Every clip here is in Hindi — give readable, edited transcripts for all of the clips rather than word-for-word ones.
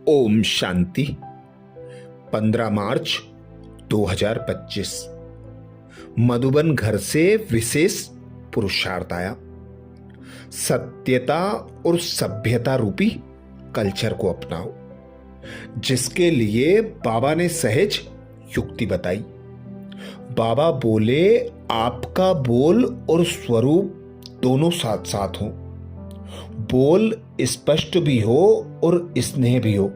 ओम शांति। 15 मार्च 2025 मधुबन घर से विशेष पुरुषार्थ आया। सत्यता और सभ्यता रूपी कल्चर को अपनाओ, जिसके लिए बाबा ने सहज युक्ति बताई। बाबा बोले, आपका बोल और स्वरूप दोनों साथ साथ हो। बोल स्पष्ट भी हो और स्नेह भी हो,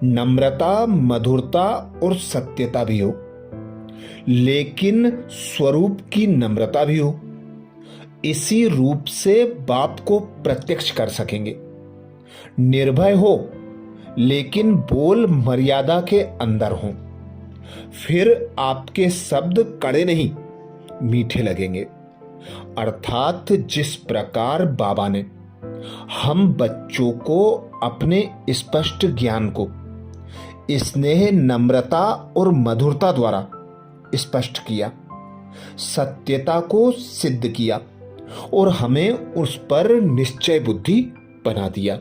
नम्रता, मधुरता और सत्यता भी हो, लेकिन स्वरूप की नम्रता भी हो। इसी रूप से बाप को प्रत्यक्ष कर सकेंगे। निर्भय हो, लेकिन बोल मर्यादा के अंदर हो। फिर आपके शब्द कड़े नहीं, मीठे लगेंगे। अर्थात जिस प्रकार बाबा ने हम बच्चों को अपने स्पष्ट ज्ञान को स्नेह, नम्रता और मधुरता द्वारा स्पष्ट किया, सत्यता को सिद्ध किया और हमें उस पर निश्चय बुद्धि बना दिया,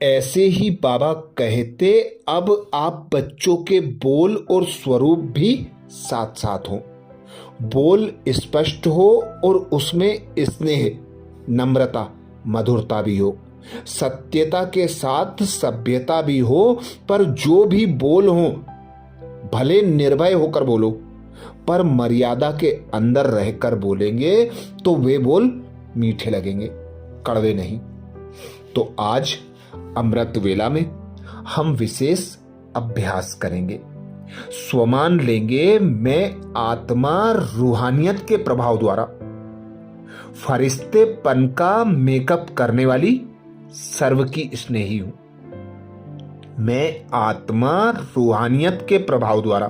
ऐसे ही बाबा कहते, अब आप बच्चों के बोल और स्वरूप भी साथ साथ हो। बोल स्पष्ट हो और उसमें स्नेह, नम्रता, मधुरता भी हो। सत्यता के साथ सभ्यता भी हो, पर जो भी बोल हो भले निर्भय होकर बोलो, पर मर्यादा के अंदर रहकर बोलेंगे तो वे बोल मीठे लगेंगे, कड़वे नहीं। तो आज अमृत वेला में हम विशेष अभ्यास करेंगे। स्वमान लेंगे, मैं आत्मा रूहानियत के प्रभाव द्वारा फरिश्तेपन का मेकअप करने वाली सर्व की स्नेही हूं। मैं आत्मा रूहानियत के प्रभाव द्वारा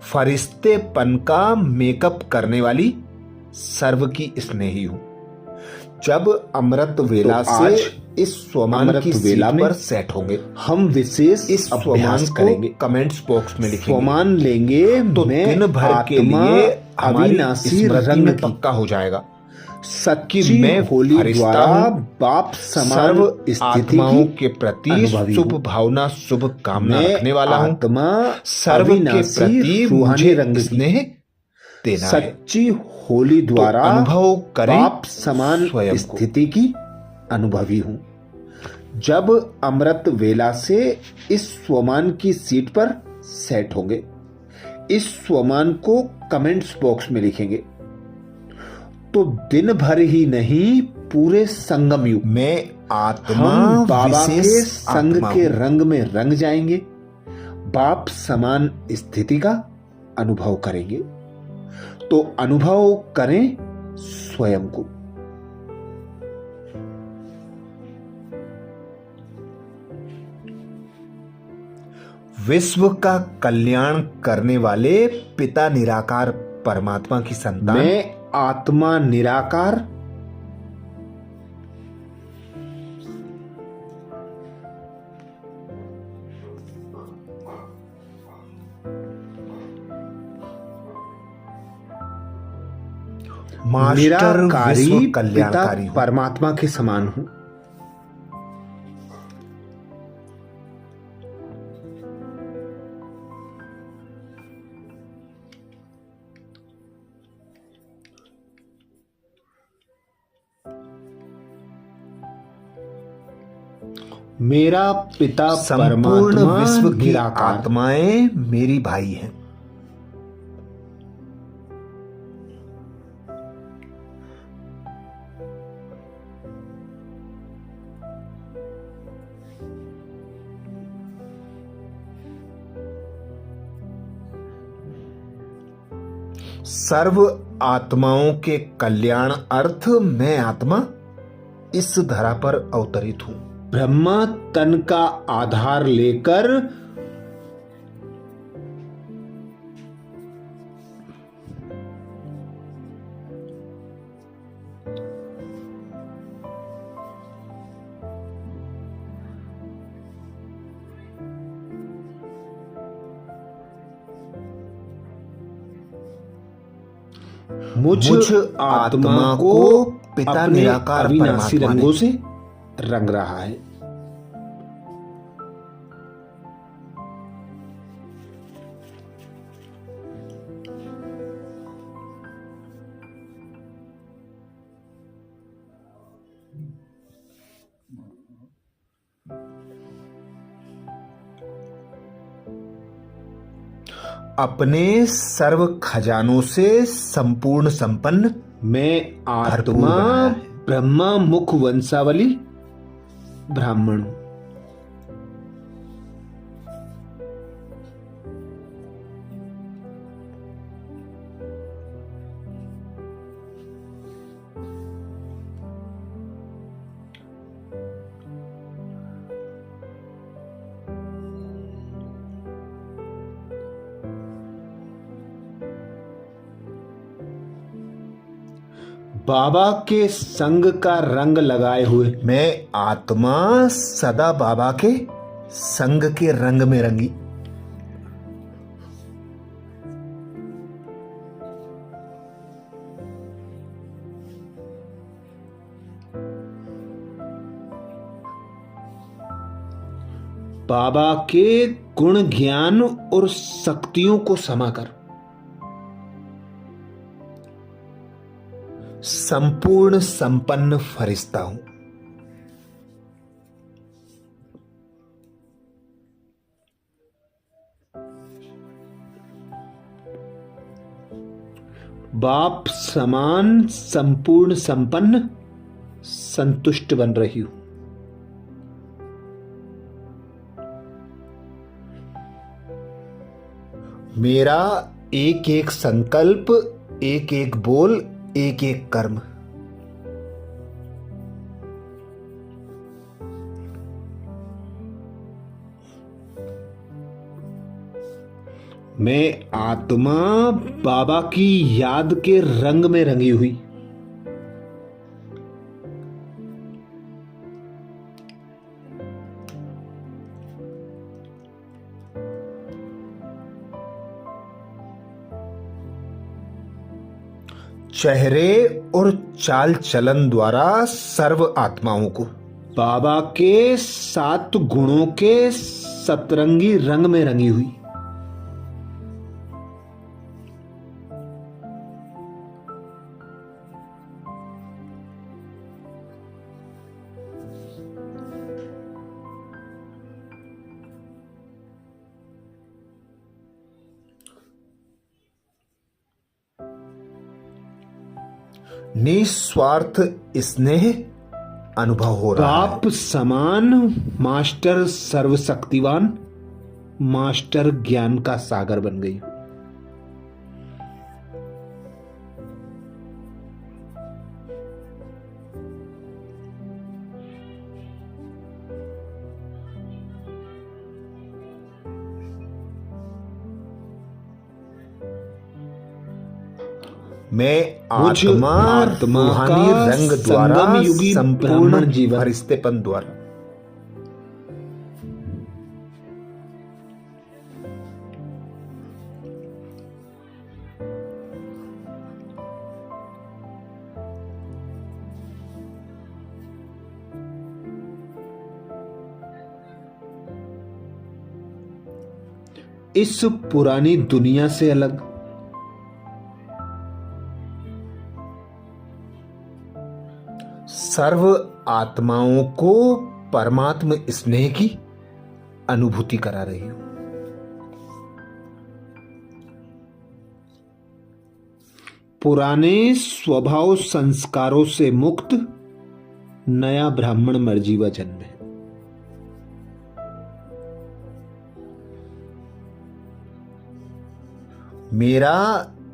फरिश्तेपन का मेकअप करने वाली सर्व की स्नेही हूं। जब अमृत वेला तो से इस स्वमान की वेला पर सेट होंगे, हम विशेष इस स्वमान करेंगे। कमेंट्स बॉक्स में लिखेंगे। स्वमान लेंगे तो दिन भर के लिए हमारी अविनाशी स्मृति रंग में की पक्का हो जाएगा सच्ची कि मैं होली फरिश्ता द्वारा हूं, बाप समान सर्व स्थिति आत्माओं की के प्रति अनुभवी शुभ हूं। भावना, शुभ कामना मैं रखने वाला हूं। आत्मा सर्व के अविनाशी प्रति रूहानी मुझे रंग की स्नेह देना है। सच्ची होली द्वारा तो अनुभव करें बाप समान स्वयं को। स्थिति की अनुभवी हूं। जब अमृत वेला से इस स्वमान की सीट पर सेट होंगे, इस स्वमान को कमेंट्स बॉक्स में लिखेंगे, तो दिन भर ही नहीं, पूरे संगम युग मैं आत्मा हम बाबा के विशेष संग आत्मा के हूं। रंग में रंग जाएंगे, बाप समान स्थिति का अनुभव करेंगे। तो अनुभव करें स्वयं को। विश्व का कल्याण करने वाले पिता निराकार परमात्मा की संतान मैं आत्मा निराकार मास्टर निराकारी विश्व पिता कल्याणकारी हूं। परमात्मा के समान हूं। मेरा पिता संपूर्ण परमात्मा विश्व की निराकार। आत्माएं मेरी भाई हैं। सर्व आत्माओं के कल्याण अर्थ मैं आत्मा इस धरा पर अवतरित हूं। ब्रह्मा तन का आधार लेकर मुझ आत्मा को पिता अपने निराकार अविनाशी परमात्मा रंगों ने से रंग रहा है। अपने सर्व खजानों से संपूर्ण संपन्न मैं भरपूर आत्मा बनाया है। ब्रह्मा मुख वंशावली ब्राह्मण हूं। बाबा के संग का रंग लगाए हुए मैं आत्मा सदा बाबा के संग के रंग में रंगी। बाबा के गुण ज्ञान और शक्तियों को समाकर संपूर्ण संपन्न फरिश्ता हूं। बाप समान संपूर्ण संपन्न संतुष्ट बन रही हूं। मेरा एक एक संकल्प, एक एक बोल, एक एक कर्म मैं आत्मा बाबा की याद के रंग में रंगी हुई। चेहरे और चाल चलन द्वारा सर्व आत्माओं को बाबा के 7 गुणों के सतरंगी रंग में रंगी हुई। निस्वार्थ स्नेह अनुभव हो रहा है। बाप समान मास्टर सर्वशक्तिवान मास्टर ज्ञान का सागर बन गई। मैं मुझ आत्मा का रूहानी रंग द्वारा संगम युगी संपूर्ण ब्राह्मण जीवन फरिश्तेपन द्वारा इस पुरानी दुनिया से अलग सर्व आत्माओं को परमात्म स्नेह की अनुभूति करा रही हूं। पुराने स्वभाव संस्कारों से मुक्त नया ब्राह्मण मर्जीवा जन्म है। मेरा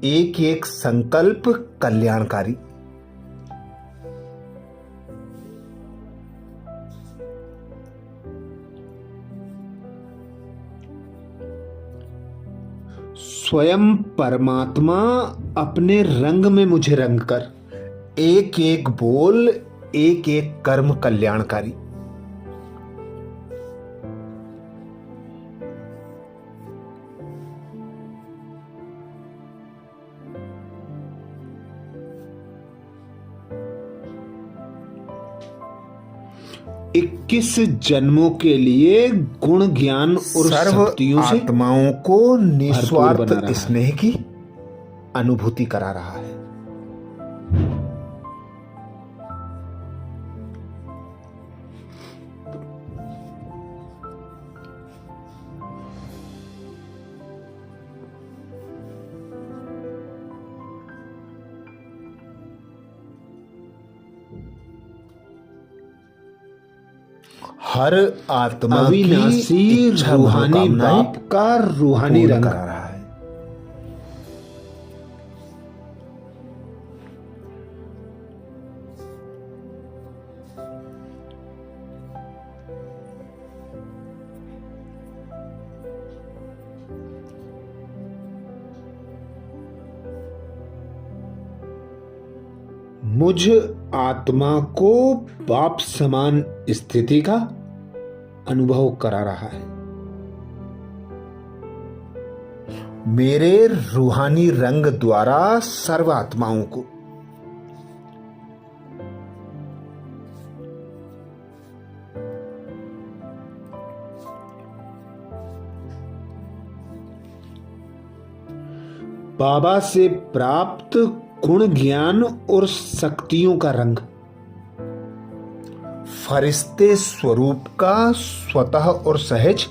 एक एक संकल्प कल्याणकारी। स्वयं परमात्मा अपने रंग में मुझे रंग कर एक एक बोल, एक एक कर्म कल्याणकारी। इक्कीस जन्मों के लिए गुण ज्ञान और सर्व शक्तियों से आत्माओं को बना निस्वार्थ रहा है। स्नेह की अनुभूति करा रहा है। हर आत्मा की अविनाशी इच्छा रूहानी मनोकामनाएं बाप का रूहानी पूर्ण रंग करा रहा है। मुझ आत्मा को बाप समान स्थिति का अनुभव करा रहा है। मेरे रूहानी रंग द्वारा सर्व आत्माओं को बाबा से प्राप्त गुण ज्ञान और शक्तियों का रंग फरिश्ते स्वरूप का स्वतः और सहज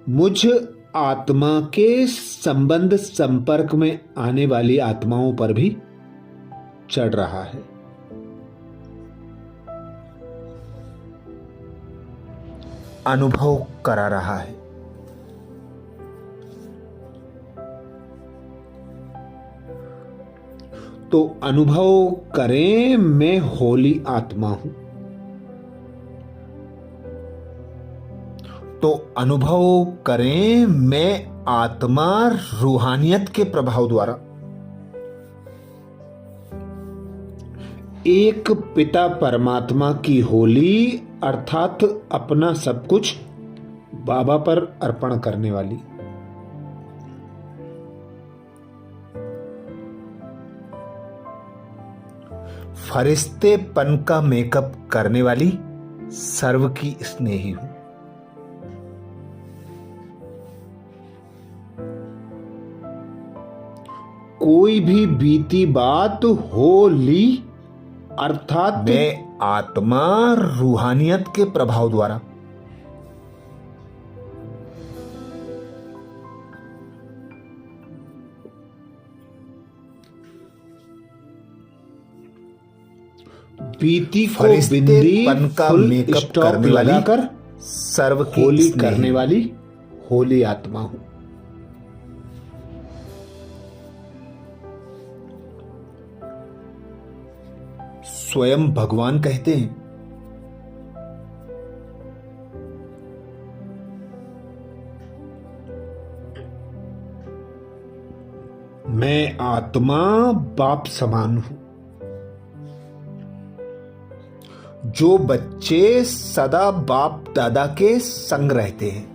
मुझ आत्मा के संबंध संपर्क में आने वाली आत्माओं पर भी चढ़ रहा है। अनुभव करा रहा है। तो अनुभव करें, मैं होली आत्मा हूं। तो अनुभव करें, मैं आत्मा रूहानियत के प्रभाव द्वारा एक पिता परमात्मा की होली अर्थात अपना सब कुछ बाबा पर अर्पण करने वाली, फरिश्तेपन का मेकअप करने वाली सर्व की स्नेही हूं। कोई भी बीती बात होली अर्थात मैं आत्मा रूहानियत के प्रभाव द्वारा बीती को बिंदी फरिश्तेपन का फुल मेकअप स्टॉप करने वाली लगाकर सर्व की होली स्नेही करने वाली होली आत्मा हूं। स्वयं भगवान कहते हैं, मैं आत्मा बाप समान हूं। जो बच्चे सदा बाप दादा के संग रहते हैं,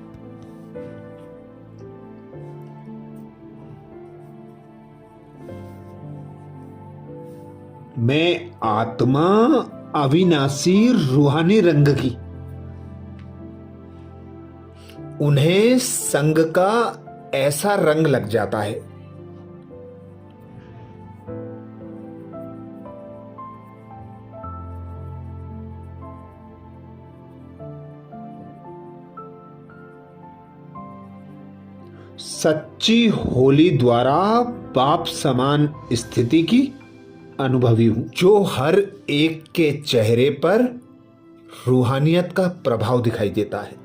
मैं आत्मा अविनाशी रूहानी रंग की, उन्हें संग का ऐसा रंग लग जाता है सच्ची होली द्वारा बाप समान स्थिति की अनुभवी हूं। जो हर एक के चेहरे पर रूहानियत का प्रभाव दिखाई देता है।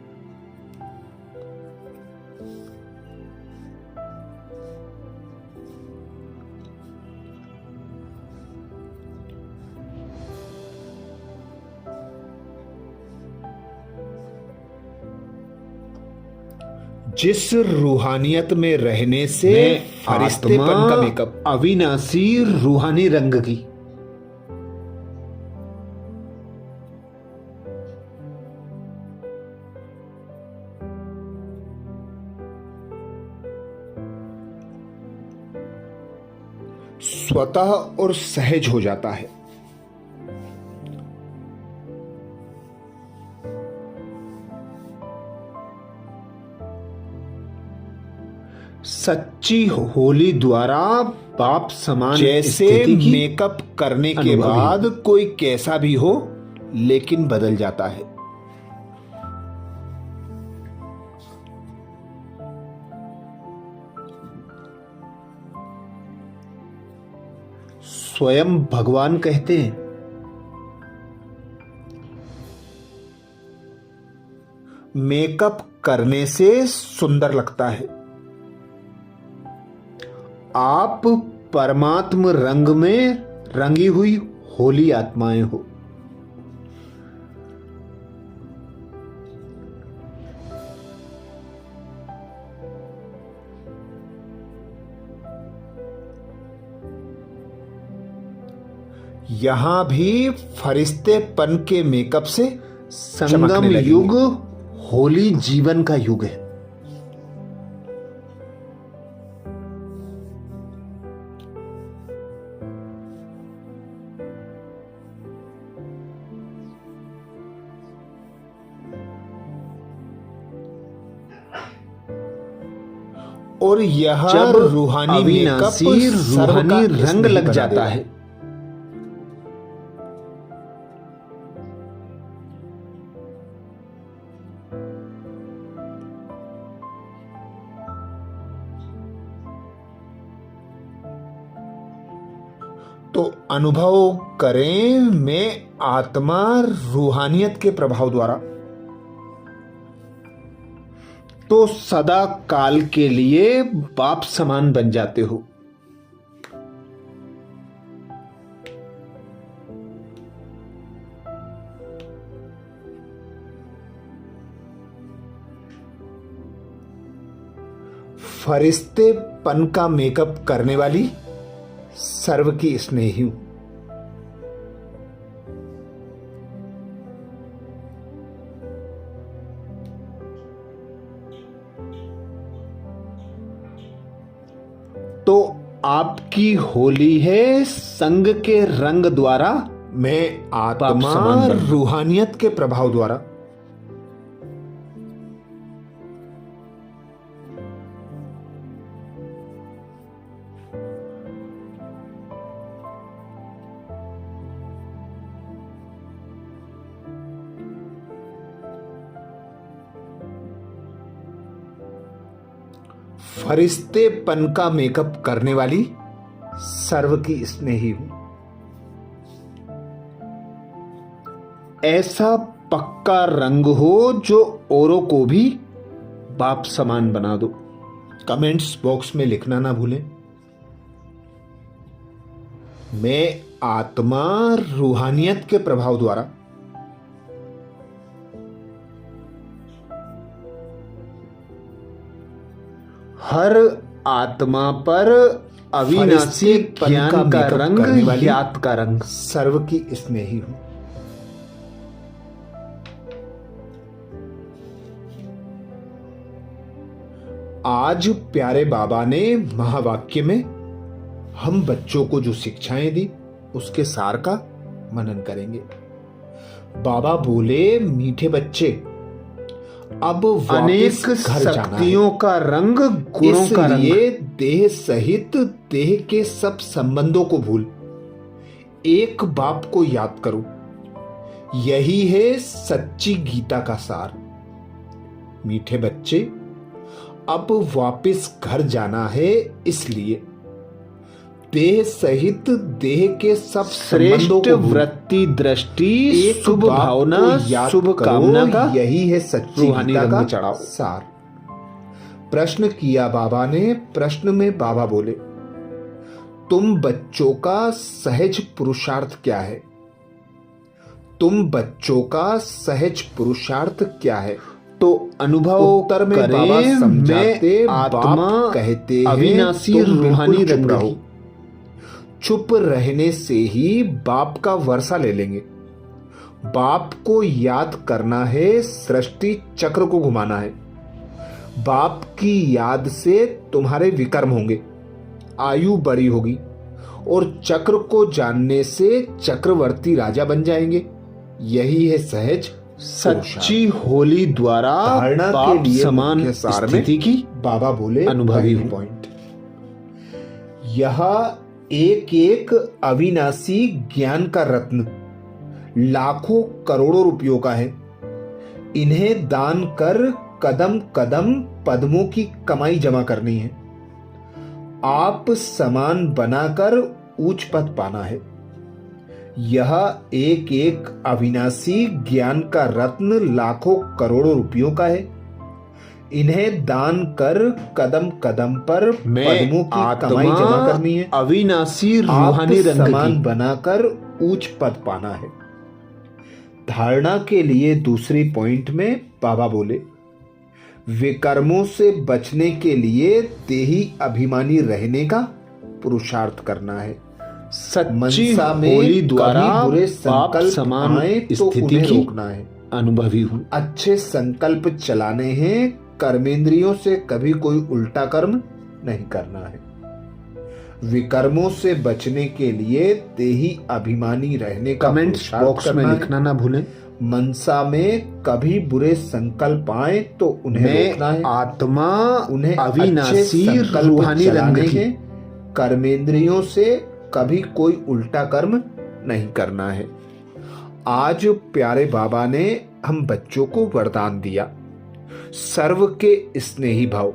जिस रूहानियत में रहने से फरिश्तेपन का मेकअप, अविनाशी रूहानी रंग की, स्वतः और सहज हो जाता है। सच्ची होली द्वारा बाप समान जैसे स्थिति की मेकअप करने के अनुभवी। बाद कोई कैसा भी हो लेकिन बदल जाता है। स्वयं भगवान कहते हैं, मेकअप करने से सुंदर लगता है। आप परमात्म रंग में रंगी हुई होली आत्माएं हो। यहां भी फरिश्तेपन के मेकअप से संगम चमकने लगेंगे। युग होली जीवन का युग है। और यह जब रूहानी अविनाशी मेकअप रूहानी सर्व का रंग स्नेही लग बना जाता देगा। है, तो अनुभव करें मैं आत्मा रूहानियत के प्रभाव द्वारा तो सदा काल के लिए बाप समान बन जाते हो। फरिश्तेपन का मेकअप करने वाली सर्व की स्नेही हूं। तो आपकी होली है संग के रंग द्वारा मैं आत्मा समान बनना। रूहानियत के प्रभाव द्वारा फरिश्तेपन का मेकअप करने वाली सर्व की स्नेही हूं। ऐसा पक्का रंग हो जो औरों को भी बाप समान बना दो। कमेंट्स बॉक्स में लिखना ना भूलें। मैं आत्मा रूहानियत के प्रभाव द्वारा हर आत्मा पर अविनाशी फरिश्तेपन ज्ञान का मेकअप रंग, करने वाली ज्ञात का रंग। सर्व की स्नेही हूं। आज प्यारे बाबा ने महावाक्य में हम बच्चों को जो शिक्षाएं दी उसके सार का मनन करेंगे। बाबा बोले, मीठे बच्चे, अब अनेक वापस घर जाना है। शक्तियों का रंग, गुणों का रंग। इसलिए देह सहित देह के सब संबंधों को भूल एक बाप को याद करो। यही है सच्ची गीता का सार। मीठे बच्चे, अब वापस घर जाना है, इसलिए देह सहित देह के सब संबंधों श्रेष्ठ को भूल वृत्ति, दृष्टि, एक शुभ बाप भावना, को याद शुभ करो। कामना का यही है सच्ची रूहानी गीता रंग का चढ़ाओ। सार। प्रश्न किया बाबा ने। प्रश्न में बाबा बोले, तुम बच्चों का सहज पुरुषार्थ क्या है? तुम बच्चों का सहज पुरुषार्थ क्या है? तो अनुभव उत्तर में करें, बाबा समझाते, मैं आत्मा बाप कहते हैं, अविनाशी तुम बिल्कुल रूहानी चुप रंग रहो। की। चुप रहने से ही बाप का वर्षा ले लेंगे। बाप को याद करना है, सृष्टि चक्र को घुमाना है। बाप की याद से तुम्हारे विकर्म होंगे, आयु बड़ी होगी और चक्र को जानने से चक्रवर्ती राजा बन जाएंगे। यही है सहज सच्ची होली द्वारा धारणा के बाप लिए समान मुख्य सार में स्थिति की बाबा बोले, अनुभवी पहली हूं। पॉइंट, यह एक एक अविनाशी ज्ञान का रत्न लाखों करोड़ों रुपयों का है। इन्हें दान कर कदम कदम पद्मों की कमाई जमा करनी है। आप समान बनाकर उच्च पद पाना है। यह एक एक अविनाशी ज्ञान का रत्न लाखों करोड़ों रुपयों का है। इन्हें दान कर कदम कदम पर पद्मों की कमाई जमा करनी है। अविनाशी रूहानी रंग समान बनाकर उच्च पद पाना है। धारणा के लिए दूसरी पॉइंट में बाबा बोले, विकर्मों से बचने के लिए देही अभिमानी रहने का पुरुषार्थ करना है। सच्ची होली द्वारा बुरे पाप संकल्प समान आए तो स्थिति उन्हें की रोकना है। अनुभवी हूं। अच्छे संकल्प चलाने हैं। कर्मेंद्रियों से कभी कोई उल्टा कर्म नहीं करना है। विकर्मों से बचने के लिए देही अभिमानी रहने का कमेंट्स पुरुषार्थ बॉक्स में करना है। लिखना ना भूलें। मनसा में कभी बुरे संकल्प आए तो उन्हें रोकना है। आत्मा उन्हें अविनाशी अच्छे संकल्प रूहानी रंग चलाने की। हैं। कर्मेंद्रियों से कभी कोई उल्टा कर्म नहीं करना है। आज प्यारे बाबा ने हम बच्चों को वरदान दिया, सर्व के स्नेही भाव,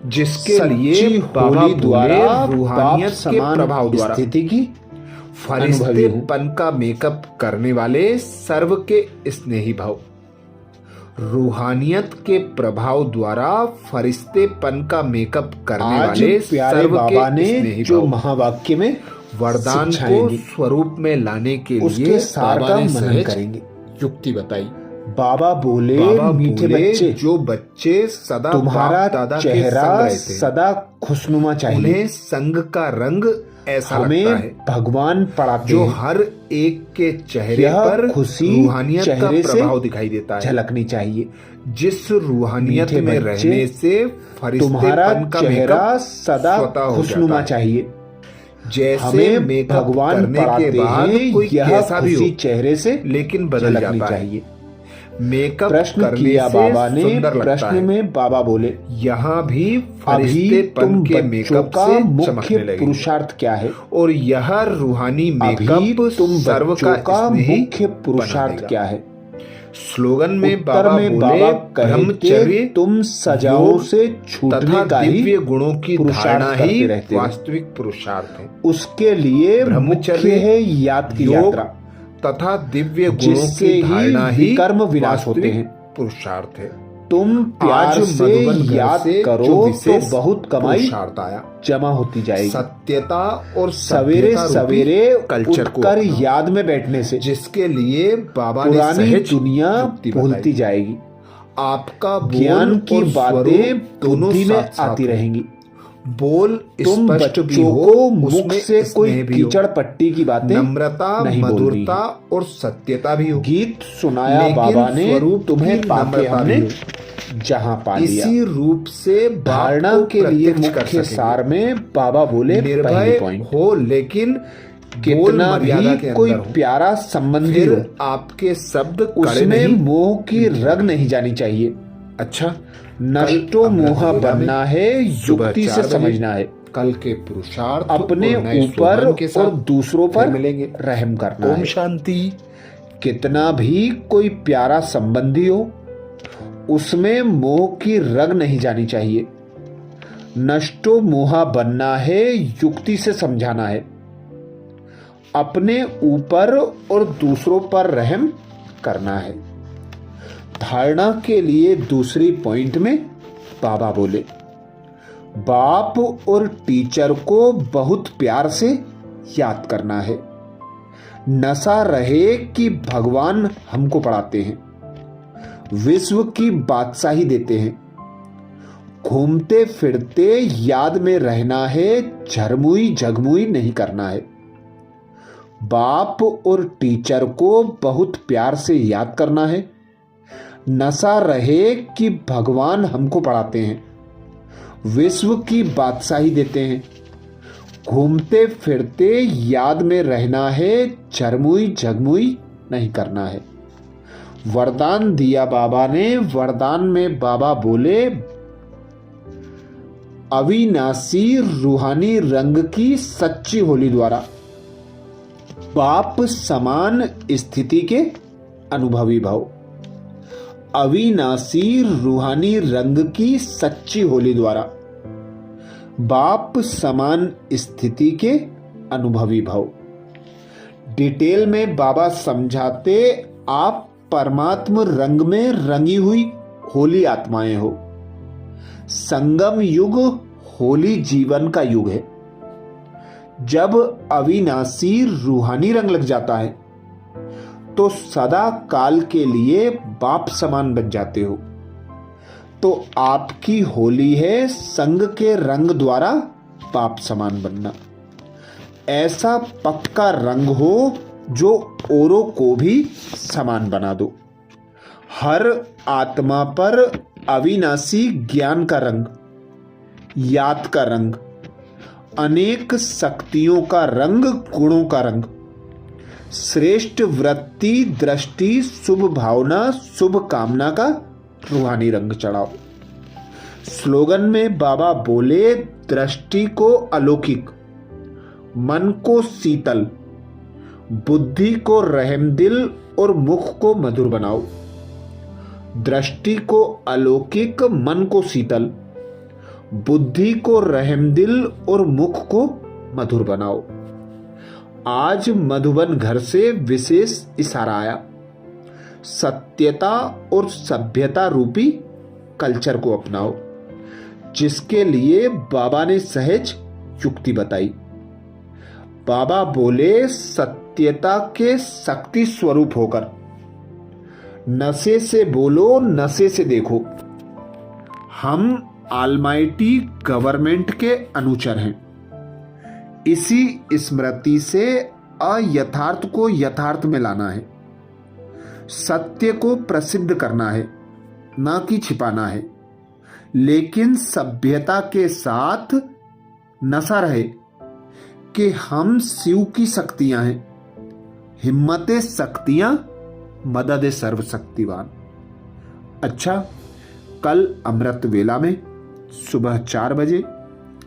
जिसके लिए बाबा होली द्वारा रूहानियत के प्रभाव द्वारा स्थिति की फरिश्तेपन का मेकअप करने वाले सर्व के स्नेही भाव, रूहानियत के प्रभाव द्वारा फरिश्तेपन का मेकअप करने आज वाले प्यारे सर्व बाबा के ने स्नेही जो भाव महावाक्य में वरदान को सिखाएंगे, स्वरूप में लाने के उसके लिए सार बाबा का ने मनन सहज करेंगे। युक्ति बताई। बाबा बोले, बाबा मीठे बोले, बच्चे, जो बच्चे सदा तुम्हारा बाप दादा के चेहरा संग रहते हैं, सदा खुशनुमा चाहिए। उन्हें संग का रंग ऐसा हमें लगता है भगवान पढ़ाते जो हैं। हर एक के चेहरे यह पर खुशी रूहानियत का चेहरे से प्रभाव दिखाई देता है। झलकनी चाहिए। जिस रूहानियत मीठे में बच्चे, रहने से तुम्हारा फरिश्तेपन का चेहरा मेकअप सदा स्वतः हो खुशनुमा जाता है। चाहिए। जैसे हमें मेकअप भगवान करने के पढ़ाते बाद हैं, कोई यह कैसा भी खुशी हो, चेहरे से लेकिन बदल झलकनी जाता है। चाहिए। मेकअप प्रश्न करने किया से बाबा ने। सुंदर लगता प्रश्न है। में बाबा बोले, यहाँ भी अभी फरिश्तेपन तुम के बच्चों मेकअप का से मुख्य चमकने लगेंगे पुरुषार्थ क्या है? और यह रूहानी अभी मेकअप तुम सर्व बच्चों का स्नेही मुख्य बना पुरुषार्थ देगा। क्या है? स्लोगन में उत्तर बाबा में बोले, बाबा कहे ब्रह्मचर्य कि तुम सजाओं योग से छूटने तथा का ही दिव्य गुणों की पुरुषार्थ धारणा करते ही रहते हो। वास्तविक पुरुषार्थ है। उसके लिए ब्रह्मचर्य, मुख्य है याद की योग यात्रा, तथा दिव्य गुणों जिससे की ही धारणा ही विकर्म विनाश होते वास्तविक हैं। पुरुषार्थ है। तुम प्यार आज से मधुबन घर याद से करो जो तो विशेष बहुत कमाई पुरुषार्थ आया, जमा होती जाएगी। सत्यता और सवेरे सभ्यता रूपी सवेरे कल्चर को उठकर अपनाओ, याद में बैठने से जिसके लिए बाबा ने पुरानी सहज दुनिया युक्ति भूलती बताई। जाएगी। आपका ज्ञान बोल की और बातें स्वरूप दोनों बुद्धि में साथ साथ आती हो। रहेंगी। बोल तुम स्पष्ट भी बच्चों हो, को मुख उसमें से कोई स्नेह भी हो, कीचड़ पट्टी की बातें नम्रता, नहीं बोल रही मधुरता और सत्यता भी हो। गीत सुनाया लेकिन बाबा ने, स्वरूप तुम्हें की पाके नम्रता हमने भी हो। जहां पा लिया। इसी रूप से बाप धारणा को के लिए प्रत्यक्ष कर मुख्य सकेंगे। सार में बाबा बोले, पहली निर्भय पॉइंट, हो, लेकिन बोल कितना मर्यादा के भी कोई अंदर हो। प्यारा संबंधी फिर हो, आपके शब्द कड़े उसमें नहीं। मोह की रग नहीं जानी चाहिए। अच्छा, नष्टो मोह अमृतवेला में बनना है, सुबह युक्ति 4 से बजे समझना है। कल के पुरुषार्थ अपने और नए ऊपर सोपान के साथ और दूसरों फिर पर मिलेंगे। रहम करना ओम है। शांति। कितना भी कोई प्यारा संबंधी हो, उसमें मोह की रग नहीं जानी चाहिए। नष्टो मोहा बनना है, युक्ति से समझाना है। अपने ऊपर और दूसरों पर रहम करना है। धारणा के लिए दूसरी पॉइंट में बाबा बोले, बाप और टीचर को बहुत प्यार से याद करना है। नशा रहे कि भगवान हमको पढ़ाते हैं, विश्व की बादशाही देते हैं। घूमते फिरते याद में रहना है, झरमुई झगमुई नहीं करना है। बाप और टीचर को बहुत प्यार से याद करना है। नशा रहे कि भगवान हमको पढ़ाते हैं, विश्व की बादशाही देते हैं। घूमते फिरते याद में रहना है, झरमुई झगमुई नहीं करना है। वरदान दिया बाबा ने। वरदान में बाबा बोले, अविनाशी रूहानी रंग की सच्ची होली द्वारा बाप समान स्थिति के अनुभवी भाव। अविनाशी रूहानी रंग की सच्ची होली द्वारा बाप समान स्थिति के अनुभवी भव। डिटेल में बाबा समझाते, आप परमात्म रंग में रंगी हुई होली आत्माएं हो। संगम युग होली जीवन का युग है। जब अविनाशी रूहानी रंग लग जाता है तो सदा काल के लिए बाप समान बन जाते हो। तो आपकी होली है संग के रंग द्वारा बाप समान बनना। ऐसा पक्का रंग हो जो औरों को भी समान बना दो। हर आत्मा पर अविनाशी ज्ञान का रंग, याद का रंग, अनेक शक्तियों का रंग, गुणों का रंग, श्रेष्ठ वृत्ति, दृष्टि, शुभ भावना, शुभ कामना का रूहानी रंग चढ़ाओ। स्लोगन में बाबा बोले, दृष्टि को अलौकिक, मन को शीतल, बुद्धि को रहमदिल और मुख को मधुर बनाओ। दृष्टि को अलौकिक, मन को शीतल, बुद्धि को रहमदिल और मुख को मधुर बनाओ। आज मधुबन घर से विशेष इशारा आया। सत्यता और सभ्यता रूपी कल्चर को अपनाओ, जिसके लिए बाबा ने सहज युक्ति बताई। बाबा बोले, सत्यता के शक्ति स्वरूप होकर नशे से बोलो, नशे से देखो। हम ऑलमाइटी गवर्नमेंट के अनुचर हैं। इसी स्मृति से अयथार्थ को यथार्थ में लाना है। सत्य को प्रसिद्ध करना है, ना कि छिपाना है। लेकिन सभ्यता के साथ नशा रहे कि हम शिव की शक्तियां हैं। हिम्मते शक्तियां, मदद सर्वशक्तिवान। अच्छा, कल अमृत वेला में सुबह 4 बजे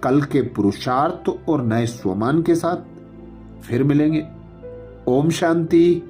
कल के पुरुषार्थ और नए स्वमान के साथ फिर मिलेंगे। ओम शांति।